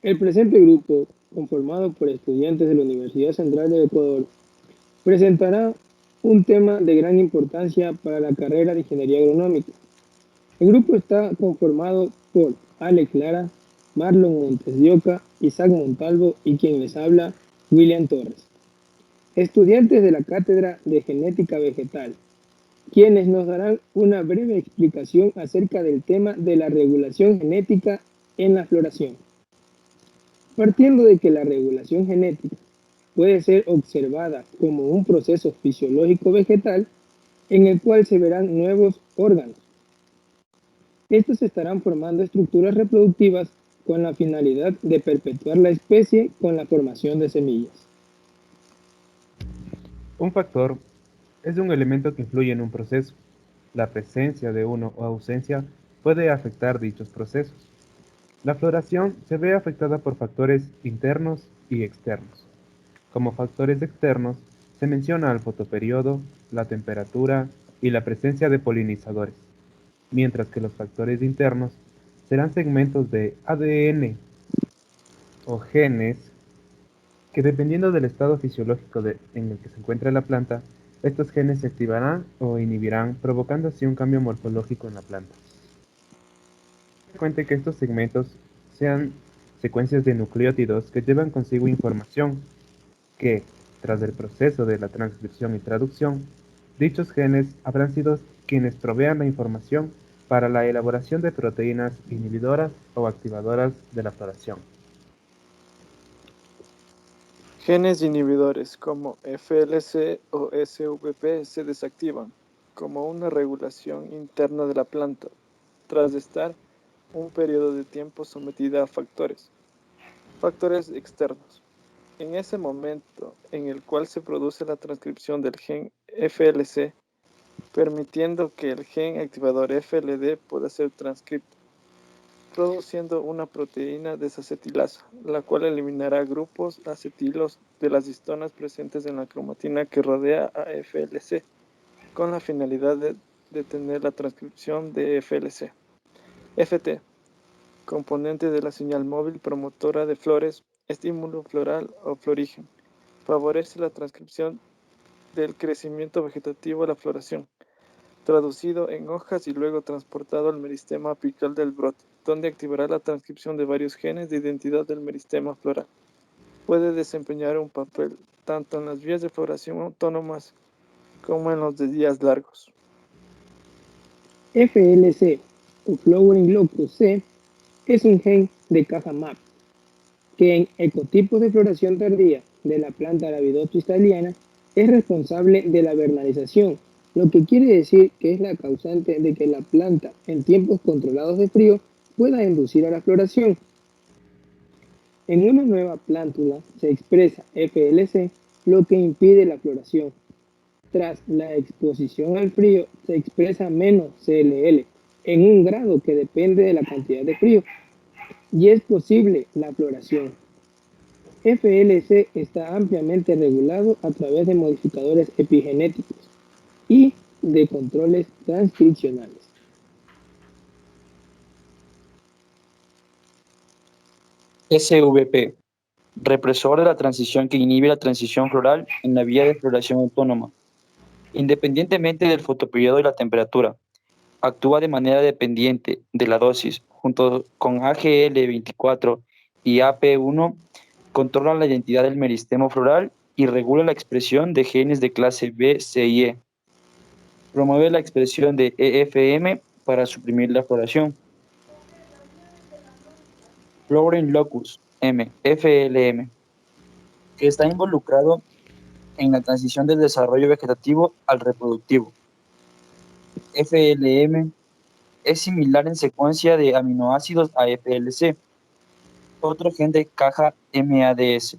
El presente grupo, conformado por estudiantes de la Universidad Central del Ecuador, presentará un tema de gran importancia para la carrera de Ingeniería Agronómica. El grupo está conformado por Alex Lara, Marlon Montes de Oca, Isaac Montalvo y quien les habla, William Torres, estudiantes de la Cátedra de Genética Vegetal, quienes nos darán una breve explicación acerca del tema de la regulación genética en la floración. Partiendo de que la regulación genética puede ser observada como un proceso fisiológico vegetal en el cual se verán nuevos órganos. Estos estarán formando estructuras reproductivas con la finalidad de perpetuar la especie con la formación de semillas. Un factor es un elemento que influye en un proceso. La presencia de uno o ausencia puede afectar dichos procesos. La floración se ve afectada por factores internos y externos. Como factores externos se menciona el fotoperiodo, la temperatura y la presencia de polinizadores, mientras que los factores internos serán segmentos de ADN o genes que dependiendo del estado fisiológico en el que se encuentra la planta, estos genes se activarán o inhibirán, provocando así un cambio morfológico en la planta. Cuente que estos segmentos sean secuencias de nucleótidos que llevan consigo información que, tras el proceso de la transcripción y traducción, dichos genes habrán sido quienes provean la información para la elaboración de proteínas inhibidoras o activadoras de la floración. Genes inhibidores como FLC o SVP se desactivan como una regulación interna de la planta tras estar un periodo de tiempo sometida a factores externos. En ese momento en el cual se produce la transcripción del gen FLC, permitiendo que el gen activador FLD pueda ser transcrito, produciendo una proteína desacetilasa, la cual eliminará grupos acetilos de las histonas presentes en la cromatina que rodea a FLC, con la finalidad de detener la transcripción de FLC. FT, componente de la señal móvil promotora de flores, estímulo floral o florigen, favorece la transcripción del crecimiento vegetativo a la floración, traducido en hojas y luego transportado al meristema apical del brote, donde activará la transcripción de varios genes de identidad del meristema floral. Puede desempeñar un papel tanto en las vías de floración autónomas como en los de días largos. FLC o Flowering Locus C es un gen de caja MAP que en ecotipos de floración tardía de la planta Arabidopsis thaliana es responsable de la vernalización, lo que quiere decir que es la causante de que la planta en tiempos controlados de frío pueda inducir a la floración. En una nueva plántula se expresa FLC, lo que impide la floración. Tras la exposición al frío se expresa menos CLL en un grado que depende de la cantidad de frío y es posible la floración. FLC está ampliamente regulado a través de modificadores epigenéticos y de controles transcripcionales. SVP, represor de la transición que inhibe la transición floral en la vía de floración autónoma. Independientemente del fotoperiodo y la temperatura, actúa de manera dependiente de la dosis, junto con AGL24 y AP1, controla la identidad del meristemo floral y regula la expresión de genes de clase B, C y E. Promueve la expresión de EFM para suprimir la floración. Flowering Locus, M, FLM, que está involucrado en la transición del desarrollo vegetativo al reproductivo. FLM es similar en secuencia de aminoácidos a FLC, otro gen de caja MADS,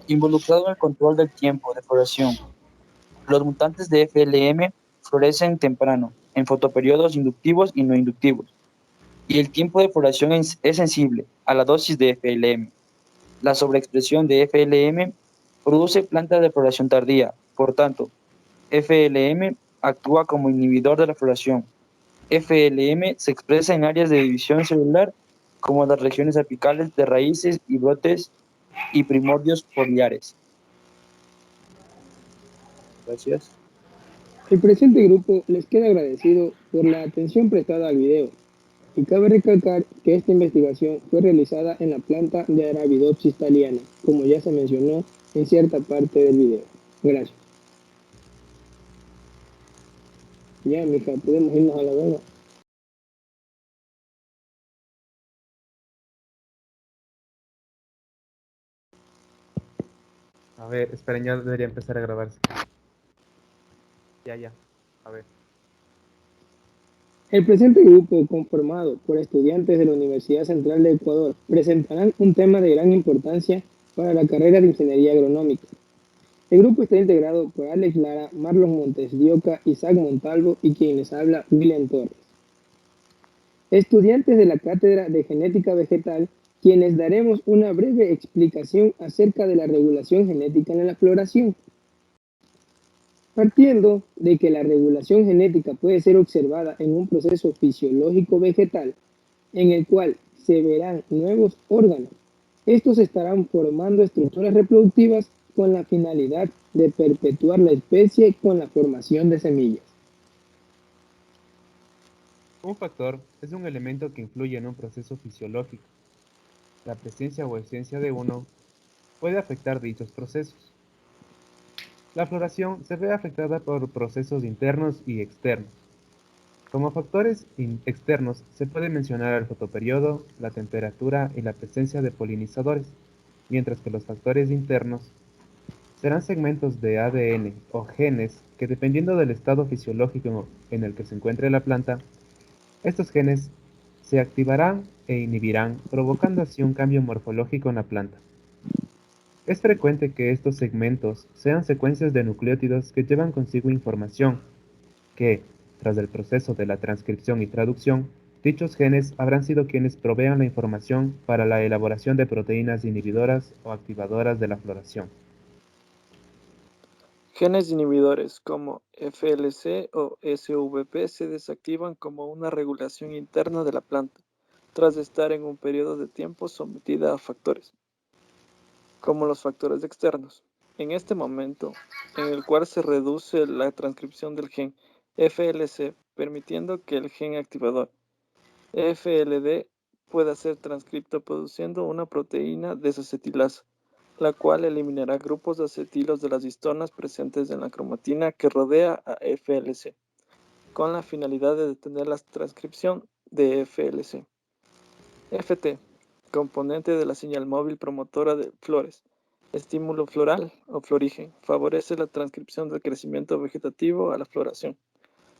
involucrado en el control del tiempo de floración. Los mutantes de FLM florecen temprano, en fotoperiodos inductivos y no inductivos, y el tiempo de floración es sensible a la dosis de FLM. La sobreexpresión de FLM produce plantas de floración tardía, por tanto, FLM actúa como inhibidor de la floración. FLM se expresa en áreas de división celular como las regiones apicales de raíces y brotes y primordios foliares. Gracias. El presente grupo les queda agradecido por la atención prestada al video y cabe recalcar que esta investigación fue realizada en la planta de Arabidopsis thaliana, como ya se mencionó en cierta parte del video. Gracias. Ya, mija, podemos irnos a la verga. A ver, esperen, ya debería empezar a grabarse. Ya. A ver. El presente grupo, conformado por estudiantes de la Universidad Central de Ecuador, presentarán un tema de gran importancia para la carrera de Ingeniería Agronómica. El grupo está integrado por Alex Lara, Marlon Montes de Oca, Isaac Montalvo y quien les habla, William Torres. Estudiantes de la Cátedra de Genética Vegetal, quienes daremos una breve explicación acerca de la regulación genética en la floración. Partiendo de que la regulación genética puede ser observada en un proceso fisiológico vegetal, en el cual se verán nuevos órganos. Estos estarán formando estructuras reproductivas con la finalidad de perpetuar la especie con la formación de semillas. Un factor es un elemento que influye en un proceso fisiológico. La presencia o ausencia de uno puede afectar dichos procesos. La floración se ve afectada por procesos internos y externos. Como factores externos se puede mencionar el fotoperiodo, la temperatura y la presencia de polinizadores, mientras que los factores internos serán segmentos de ADN o genes que, dependiendo del estado fisiológico en el que se encuentre la planta, estos genes se activarán e inhibirán, provocando así un cambio morfológico en la planta. Es frecuente que estos segmentos sean secuencias de nucleótidos que llevan consigo información que, tras el proceso de la transcripción y traducción, dichos genes habrán sido quienes provean la información para la elaboración de proteínas inhibidoras o activadoras de la floración. Genes inhibidores como FLC o SVP se desactivan como una regulación interna de la planta, tras estar en un periodo de tiempo sometida a factores, como los factores externos. En este momento, en el cual se reduce la transcripción del gen FLC, permitiendo que el gen activador FLD pueda ser transcripto produciendo una proteína desacetilasa, la cual eliminará grupos de acetilos de las histonas presentes en la cromatina que rodea a FLC, con la finalidad de detener la transcripción de FLC. FT, componente de la señal móvil promotora de flores, estímulo floral o florigen, favorece la transcripción del crecimiento vegetativo a la floración,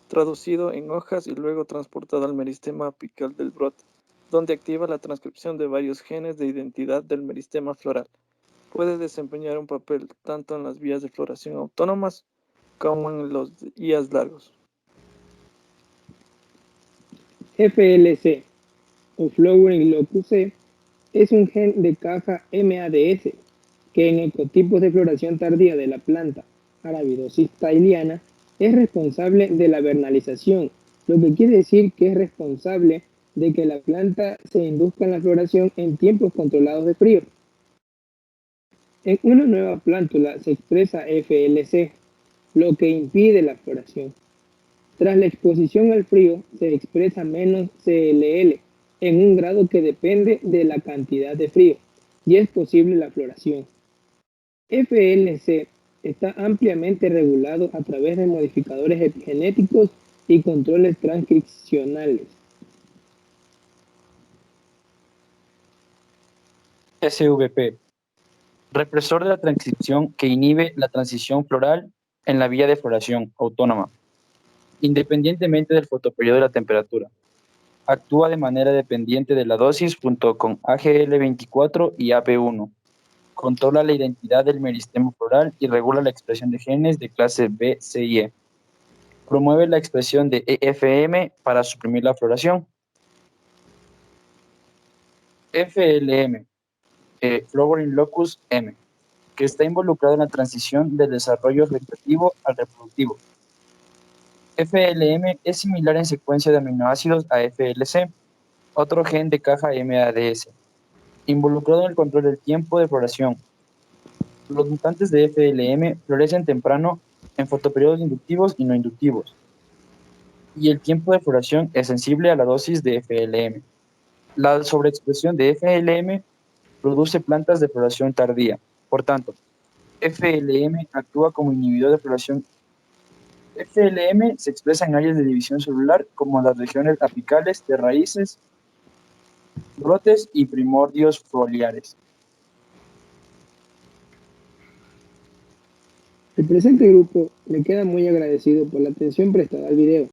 traducido en hojas y luego transportado al meristema apical del brote, donde activa la transcripción de varios genes de identidad del meristema floral. Puede desempeñar un papel tanto en las vías de floración autónomas como en los IAs largos. FLC o Flowering Locus C es un gen de caja MADS que en ecotipos de floración tardía de la planta Arabidopsis thaliana es responsable de la vernalización, lo que quiere decir que es responsable de que la planta se induzca en la floración en tiempos controlados de frío. En una nueva plántula se expresa FLC, lo que impide la floración. Tras la exposición al frío se expresa menos CLL en un grado que depende de la cantidad de frío y es posible la floración. FLC está ampliamente regulado a través de modificadores epigenéticos y controles transcripcionales. SVP, represor de la transcripción que inhibe la transición floral en la vía de floración autónoma, independientemente del fotoperiodo y la temperatura. Actúa de manera dependiente de la dosis junto con AGL24 y AP1. Controla la identidad del meristema floral y regula la expresión de genes de clase B, C y E. Promueve la expresión de EFM para suprimir la floración. FLM, Flowering Locus M, que está involucrado en la transición del desarrollo vegetativo al reproductivo. FLM es similar en secuencia de aminoácidos a FLC, otro gen de caja MADS, involucrado en el control del tiempo de floración. Los mutantes de FLM florecen temprano en fotoperiodos inductivos y no inductivos, y el tiempo de floración es sensible a la dosis de FLM. La sobreexpresión de FLM produce plantas de floración tardía. Por tanto, FLM actúa como inhibidor de floración. FLM se expresa en áreas de división celular como las regiones apicales de raíces, brotes y primordios foliares. El presente grupo le queda muy agradecido por la atención prestada al video.